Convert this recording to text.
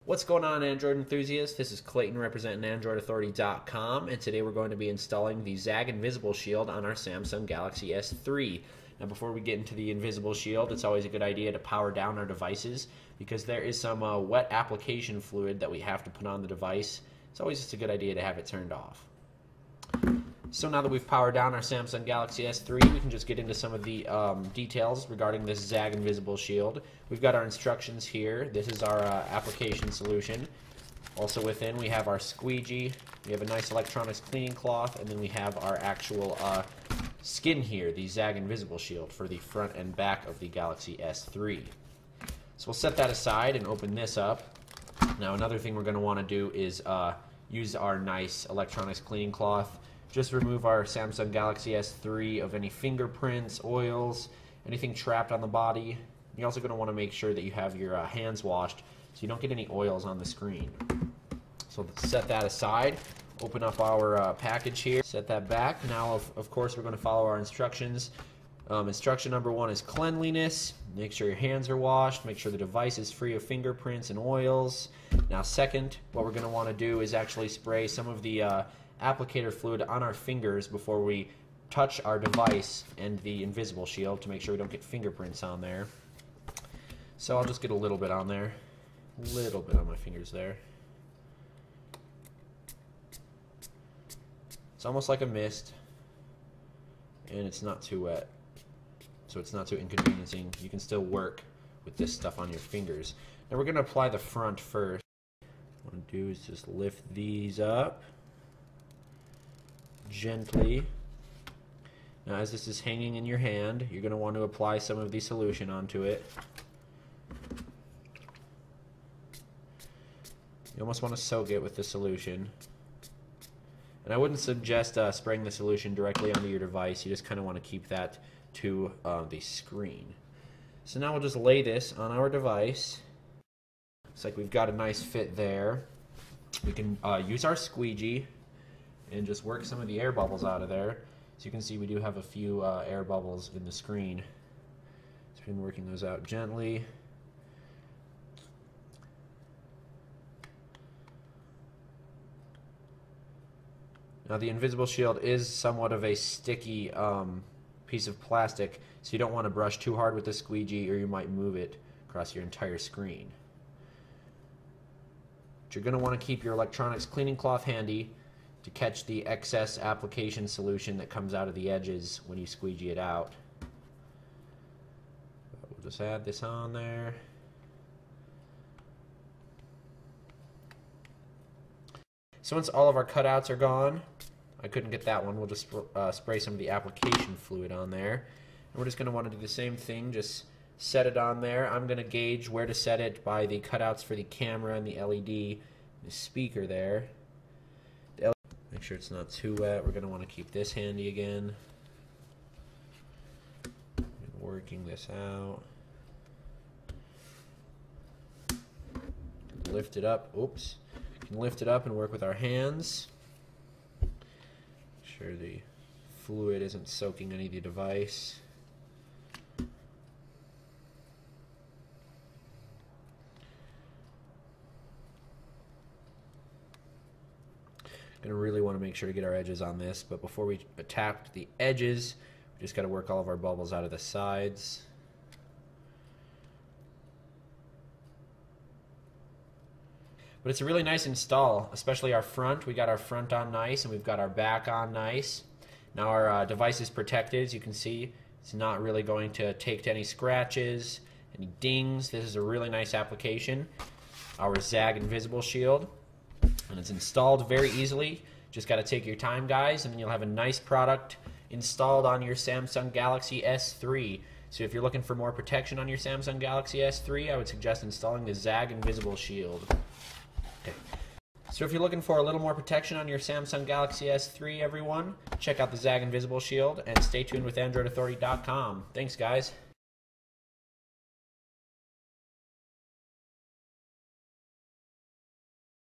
What's going on, Android enthusiasts? This is Clayton representing AndroidAuthority.com, and today we're going to be installing the Zag Invisible Shield on our Samsung Galaxy S3. Now, before we get into the Invisible Shield, it's always a good idea to power down our devices because there is some wet application fluid that we have to put on the device. It's always just a good idea to have it turned off. So now that we've powered down our Samsung Galaxy S3, we can just get into some of the details regarding this Zag Invisible Shield. We've got our instructions here. This is our application solution. Also within, we have our squeegee. We have a nice electronics cleaning cloth, and then we have our actual skin here, the Zag Invisible Shield for the front and back of the Galaxy S3. So we'll set that aside and open this up. Now, another thing we're going to want to do is use our nice electronics cleaning cloth. Just remove our Samsung Galaxy S3 of any fingerprints, oils, anything trapped on the body. You're also going to want to make sure that you have your hands washed so you don't get any oils on the screen. So let's set that aside. Open up our package here. Set that back. Now, of course, we're going to follow our instructions. Instruction number 1 is cleanliness. Make sure your hands are washed. Make sure the device is free of fingerprints and oils. Now, second, what we're going to want to do is actually spray some of the applicator fluid on our fingers before we touch our device and the Invisible Shield to make sure we don't get fingerprints on there. So I'll just get a little bit on there. A little bit on my fingers there. It's almost like a mist, and it's not too wet, so it's not too inconveniencing. You can still work with this stuff on your fingers. Now we're going to apply the front first. What I'm going to do is just lift these up gently. Now, as this is hanging in your hand, you're going to want to apply some of the solution onto it. You almost want to soak it with the solution. And I wouldn't suggest spraying the solution directly onto your device. You just kind of want to keep that to the screen. So now we'll just lay this on our device. Looks like we've got a nice fit there. We can use our squeegee and just work some of the air bubbles out of there. So you can see we do have a few air bubbles in the screen. So we've been working those out gently. Now, the Invisible Shield is somewhat of a sticky piece of plastic, so you don't want to brush too hard with the squeegee or you might move it across your entire screen. But you're going to want to keep your electronics cleaning cloth handy to catch the excess application solution that comes out of the edges when you squeegee it out. We'll just add this on there. So once all of our cutouts are gone, I couldn't get that one, we'll just spray some of the application fluid on there. And we're just going to want to do the same thing, just set it on there. I'm going to gauge where to set it by the cutouts for the camera and the LED, the speaker there. Make sure it's not too wet. We're going to want to keep this handy again. Working this out. Lift it up. Oops. We can lift it up and work with our hands. Make sure the fluid isn't soaking any of the device. Going to really want to make sure to get our edges on this, but before we tap the edges, we just got to work all of our bubbles out of the sides. But it's a really nice install, especially our front. We got our front on nice, and we've got our back on nice. Now our device is protected, as you can see. It's not really going to take to any scratches, any dings. This is a really nice application. Our Zag Invisible Shield. And it's installed very easily. Just got to take your time, guys, and then you'll have a nice product installed on your Samsung Galaxy S3. So if you're looking for more protection on your Samsung Galaxy S3, I would suggest installing the Zag Invisible Shield. Okay. So if you're looking for a little more protection on your Samsung Galaxy S3, everyone, check out the Zag Invisible Shield and stay tuned with AndroidAuthority.com. Thanks, guys.